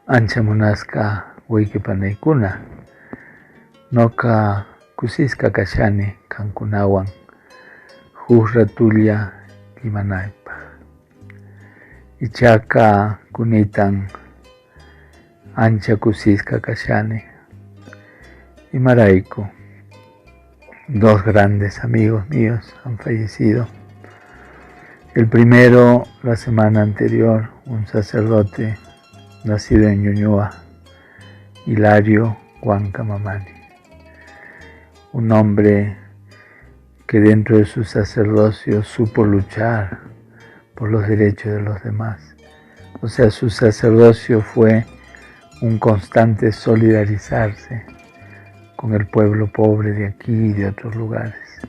ancha munasqa wayqipanaykuna, noqa kusisqa kashani kankunawan huk ratulla imanaypaq. Ichaqa kunaytan ancha kusisqa kashani. Imarayku, dos grandes amigos míos han fallecido. El primero, la semana anterior, un sacerdote nacido en Ñuñoa, Hilario Huancamamani, un hombre que dentro de su sacerdocio supo luchar por los derechos de los demás. O sea, su sacerdocio fue un constante solidarizarse con el pueblo pobre de aquí y de otros lugares.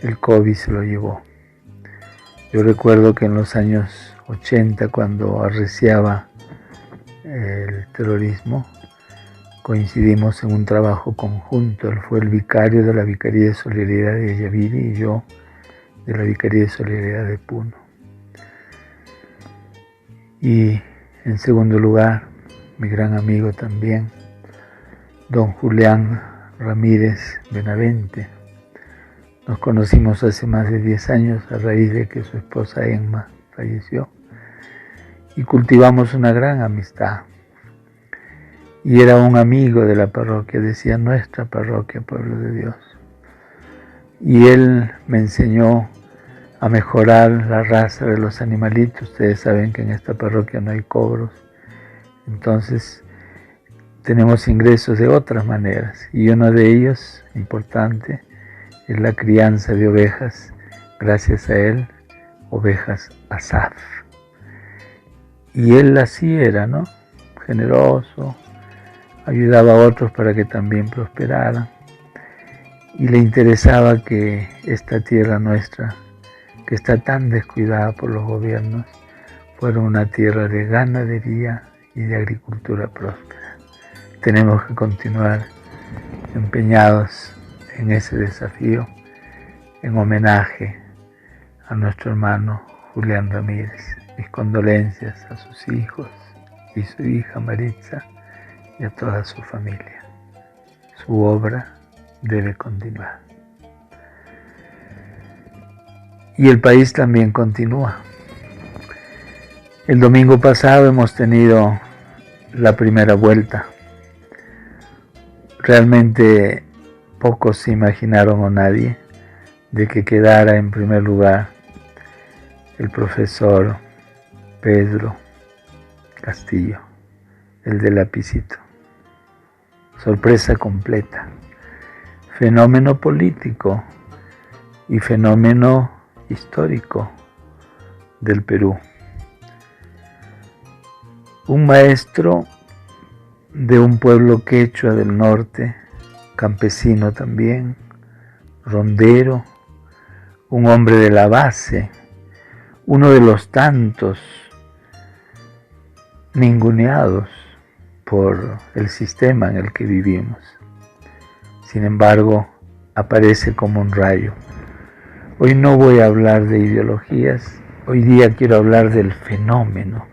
El COVID se lo llevó. Yo recuerdo que en los años 80, cuando arreciaba el terrorismo, coincidimos en un trabajo conjunto. Él fue el vicario de la Vicaría de Solidaridad de Yaviri y yo de la Vicaría de Solidaridad de Puno. Y en segundo lugar, mi gran amigo también, don Julián Ramírez Benavente. Nos conocimos hace más de 10 años a raíz de que su esposa Emma falleció y cultivamos una gran amistad. Y era un amigo de la parroquia, decía nuestra parroquia, Pueblo de Dios. Y él me enseñó a mejorar la raza de los animalitos. Ustedes saben que en esta parroquia no hay cobros, entonces tenemos ingresos de otras maneras. Y uno de ellos, importante, es la crianza de ovejas, gracias a él, ovejas Asaf. Y él así era, ¿no? Generoso, ayudaba a otros para que también prosperaran. Y le interesaba que esta tierra nuestra, que está tan descuidada por los gobiernos, fuera una tierra de ganadería y de agricultura próspera. Tenemos que continuar empeñados en ese desafío, en homenaje a nuestro hermano Julián Ramírez. Mis condolencias a sus hijos y su hija Maritza y a toda su familia. Su obra debe continuar. Y el país también continúa. El domingo pasado hemos tenido la primera vuelta. Realmente pocos se imaginaron, o nadie, de que quedara en primer lugar el profesor Pedro Castillo, el de Lapicito. Sorpresa completa. Fenómeno político y fenómeno histórico del Perú. Un maestro de un pueblo quechua del norte, campesino también, rondero, un hombre de la base, uno de los tantos ninguneados por el sistema en el que vivimos. Sin embargo, aparece como un rayo. Hoy no voy a hablar de ideologías, hoy día quiero hablar del fenómeno,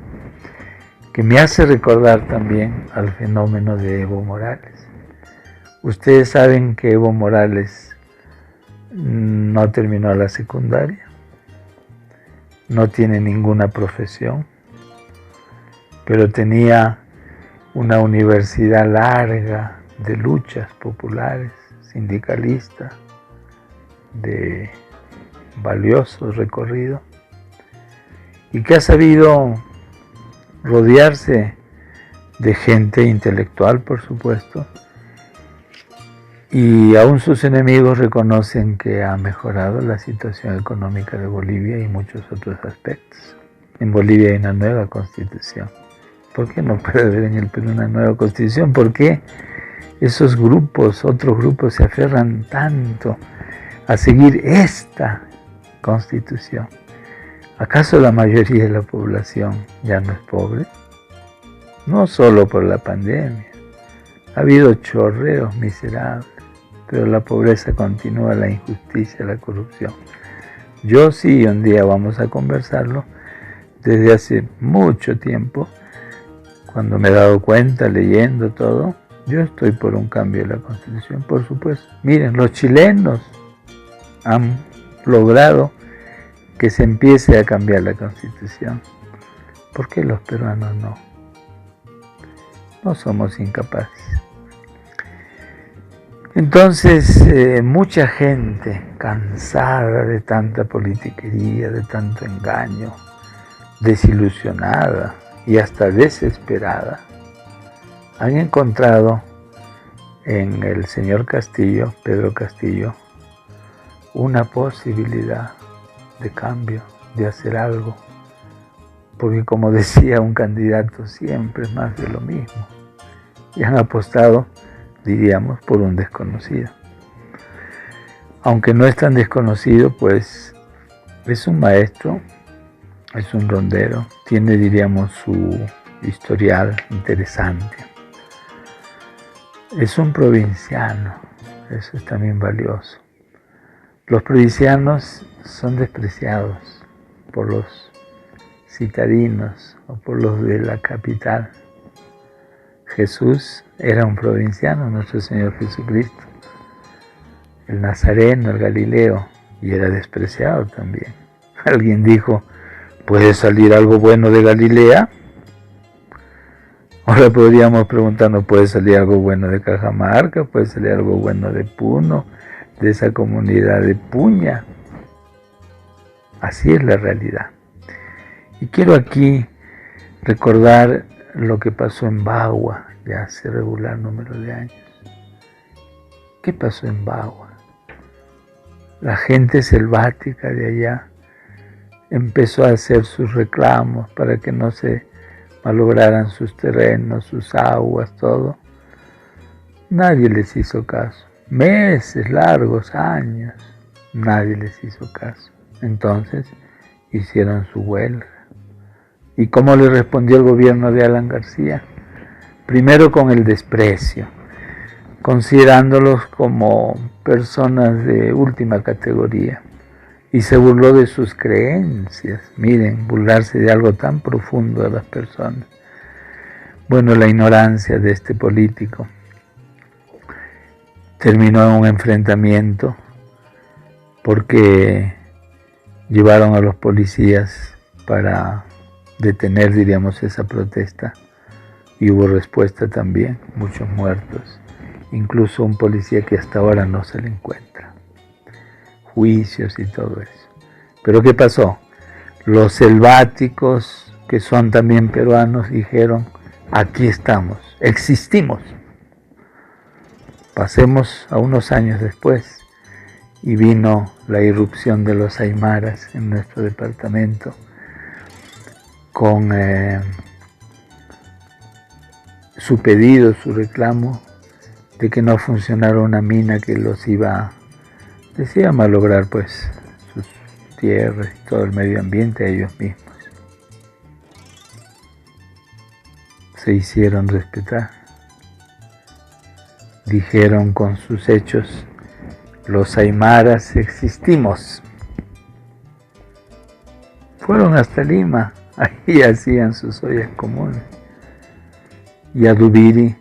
que me hace recordar también al fenómeno de Evo Morales. Ustedes saben que Evo Morales no terminó la secundaria, no tiene ninguna profesión, pero tenía una universidad larga de luchas populares, sindicalistas, de valioso recorrido, y que ha sabido rodearse de gente intelectual, por supuesto, y aún sus enemigos reconocen que ha mejorado la situación económica de Bolivia y muchos otros aspectos. En Bolivia hay una nueva constitución. ¿Por qué no puede haber en el Perú una nueva constitución? ¿Por qué esos grupos, otros grupos, se aferran tanto a seguir esta constitución? ¿Acaso la mayoría de la población ya no es pobre? No solo por la pandemia. Ha habido chorreos miserables, pero la pobreza continúa, la injusticia, la corrupción. Yo sí, un día vamos a conversarlo, desde hace mucho tiempo Cuando me he dado cuenta, leyendo todo, yo estoy por un cambio de la Constitución, por supuesto. Miren, los chilenos han logrado que se empiece a cambiar la Constitución. ¿Por qué los peruanos no? No somos incapaces. Entonces, mucha gente cansada de tanta politiquería, de tanto engaño, desilusionada y hasta desesperada, han encontrado en el señor Castillo, Pedro Castillo, una posibilidad de cambio, de hacer algo, porque como decía un candidato, siempre es más de lo mismo, y han apostado, diríamos, por un desconocido. Aunque no es tan desconocido, pues es un maestro, es un rondero, tiene, diríamos, su historial interesante. Es un provinciano, eso es también valioso. Los provincianos son despreciados por los citadinos o por los de la capital. Jesús era un provinciano, nuestro Señor Jesucristo, el Nazareno, el Galileo, y era despreciado también. Alguien dijo, ¿puede salir algo bueno de Galilea? Ahora podríamos preguntarnos, ¿puede salir algo bueno de Cajamarca? ¿Puede salir algo bueno de Puno? De esa comunidad de Puña. Así es la realidad. Y quiero aquí recordar lo que pasó en Bagua, ya hace regular número de años. ¿Qué pasó en Bagua? La gente selvática de allá empezó a hacer sus reclamos para que no se malograran sus terrenos, sus aguas, todo. Nadie les hizo caso. Meses, largos, años, nadie les hizo caso. Entonces hicieron su huelga. ¿Y cómo le respondió el gobierno de Alan García? Primero con el desprecio, considerándolos como personas de última categoría. Y se burló de sus creencias. Miren, burlarse de algo tan profundo de las personas. Bueno, la ignorancia de este político terminó en un enfrentamiento porque llevaron a los policías para detener, diríamos, esa protesta, y hubo respuesta también, muchos muertos, incluso un policía que hasta ahora no se le encuentra, juicios y todo eso. Pero ¿qué pasó? Los selváticos, que son también peruanos, dijeron, aquí estamos, existimos. Pasemos a unos años después y vino la irrupción de los aymaras en nuestro departamento con su pedido, su reclamo de que no funcionara una mina que los iba, decía, malograr pues sus tierras y todo el medio ambiente a ellos mismos. Se hicieron respetar. Dijeron con sus hechos, los aymaras existimos. Fueron hasta Lima, ahí hacían sus ollas comunes. Y Adubiri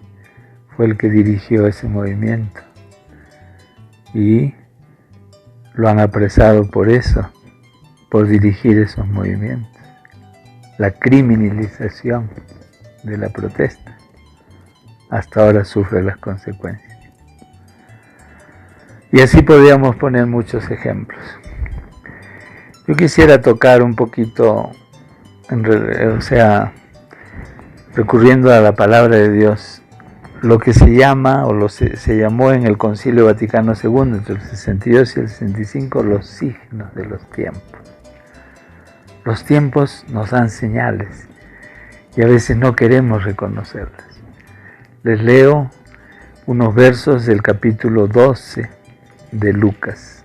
fue el que dirigió ese movimiento. Y lo han apresado por eso, por dirigir esos movimientos. La criminalización de la protesta. Hasta ahora sufre las consecuencias. Y así podríamos poner muchos ejemplos. Yo quisiera tocar un poquito, recurriendo a la palabra de Dios, lo que se llama, se llamó en el Concilio Vaticano II, entre el 62 y el 65, los signos de los tiempos. Los tiempos nos dan señales y a veces no queremos reconocerlas. Les leo unos versos del capítulo 12 de Lucas.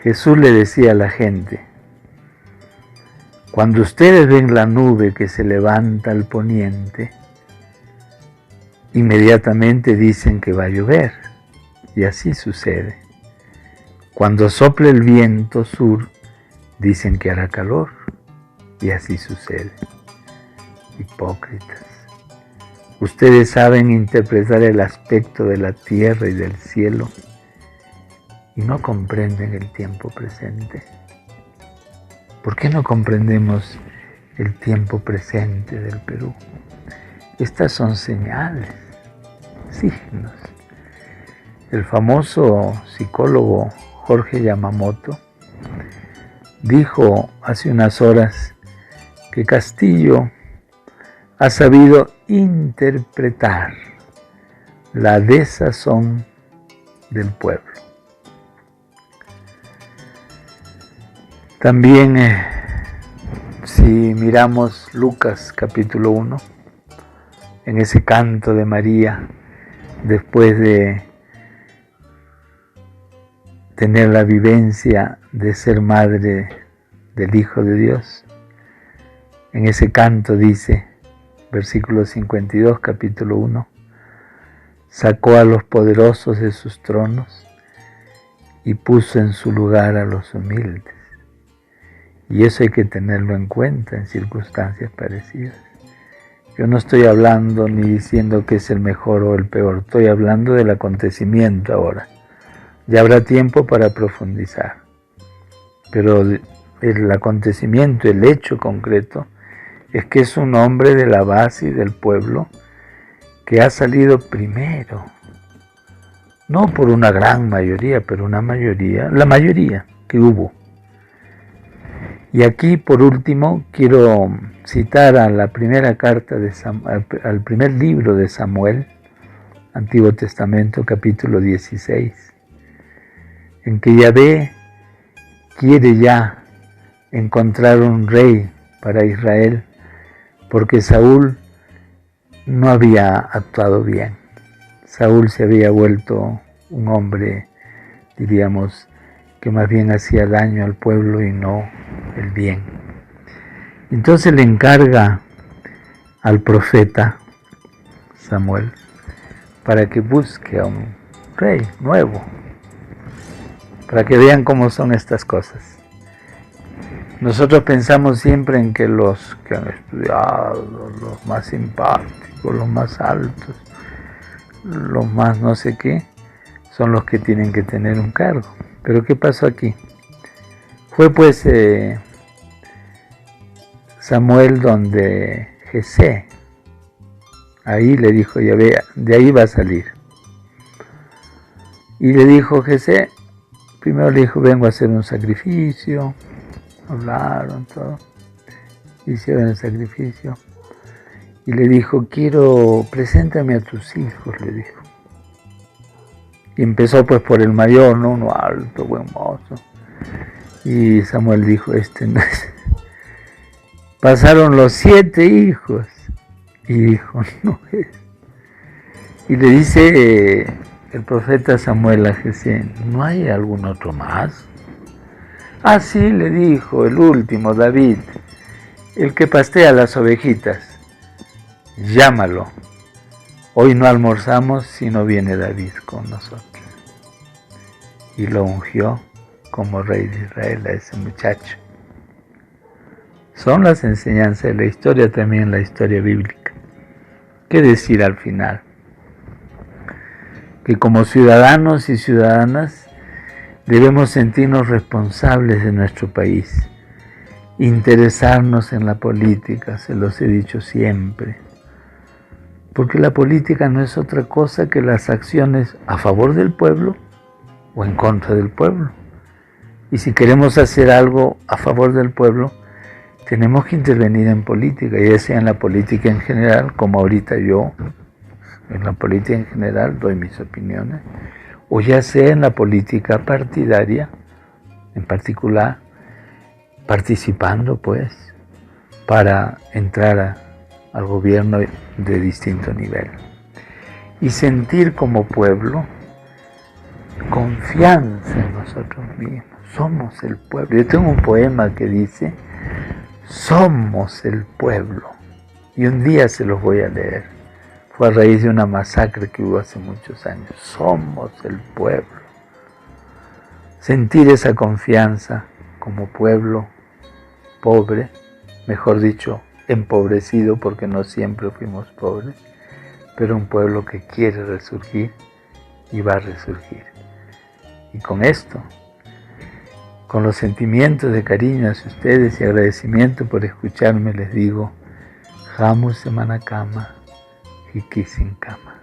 Jesús le decía a la gente, cuando ustedes ven la nube que se levanta al poniente, inmediatamente dicen que va a llover, y así sucede. Cuando sople el viento sur, dicen que hará calor, y así sucede. Hipócritas. Ustedes saben interpretar el aspecto de la tierra y del cielo y no comprenden el tiempo presente. ¿Por qué no comprendemos el tiempo presente del Perú? Estas son señales, signos. El famoso psicólogo Jorge Yamamoto dijo hace unas horas que Castillo ha sabido interpretar la desazón del pueblo. También si miramos Lucas capítulo 1, en ese canto de María, después de tener la vivencia de ser madre del Hijo de Dios, en ese canto dice, versículo 52, capítulo 1, sacó a los poderosos de sus tronos y puso en su lugar a los humildes. Y eso hay que tenerlo en cuenta en circunstancias parecidas. Yo no estoy hablando ni diciendo que es el mejor o el peor, estoy hablando del acontecimiento ahora. Ya habrá tiempo para profundizar. Pero el acontecimiento, el hecho concreto, es que es un hombre de la base y del pueblo que ha salido primero. No por una gran mayoría, pero una mayoría, la mayoría que hubo. Y aquí, por último, quiero citar a la primera carta al primer libro de Samuel, Antiguo Testamento, capítulo 16, en que Yahvé quiere ya encontrar un rey para Israel, porque Saúl no había actuado bien. Saúl se había vuelto un hombre, diríamos, que más bien hacía daño al pueblo y no el bien. Entonces le encarga al profeta Samuel para que busque a un rey nuevo, para que vean cómo son estas cosas. Nosotros pensamos siempre en que los que han estudiado, los más simpáticos, los más altos, los más no sé qué, son los que tienen que tener un cargo. Pero ¿qué pasó aquí? Fue pues Samuel donde Jesé, ahí le dijo Yahvé, de ahí va a salir. Y le dijo Jesé, primero le dijo, vengo a hacer un sacrificio, hablaron todo, hicieron el sacrificio. Y le dijo, preséntame a tus hijos, le dijo. Y empezó pues por el mayor, ¿no? Uno alto, buen mozo. Y Samuel dijo, no es. Pasaron los 7 hijos. Y dijo, no es. Y le dice el profeta Samuel a Jesé, ¿no hay algún otro más? Ah, sí, le dijo el último, David, el que pastea las ovejitas. Llámalo. Hoy no almorzamos si no viene David con nosotros. Y lo ungió como rey de Israel a ese muchacho. Son las enseñanzas de la historia, también la historia bíblica. ¿Qué decir al final? Que como ciudadanos y ciudadanas debemos sentirnos responsables de nuestro país, interesarnos en la política, se los he dicho siempre, porque la política no es otra cosa que las acciones a favor del pueblo o en contra del pueblo. Y si queremos hacer algo a favor del pueblo, tenemos que intervenir en política, ya sea en la política en general, como ahorita yo, en la política en general doy mis opiniones, o ya sea en la política partidaria, en particular, participando pues, para entrar al gobierno de distinto nivel. Y sentir como pueblo confianza en nosotros mismos. Somos el pueblo. Yo tengo un poema que dice, somos el pueblo. Y un día se los voy a leer. Fue a raíz de una masacre que hubo hace muchos años. Somos el pueblo. Sentir esa confianza como pueblo pobre, mejor dicho, empobrecido, porque no siempre fuimos pobres, pero un pueblo que quiere resurgir y va a resurgir. Y con esto, con los sentimientos de cariño hacia ustedes y agradecimiento por escucharme, les digo, Hamu Semanakama, Hiki Sin Kama.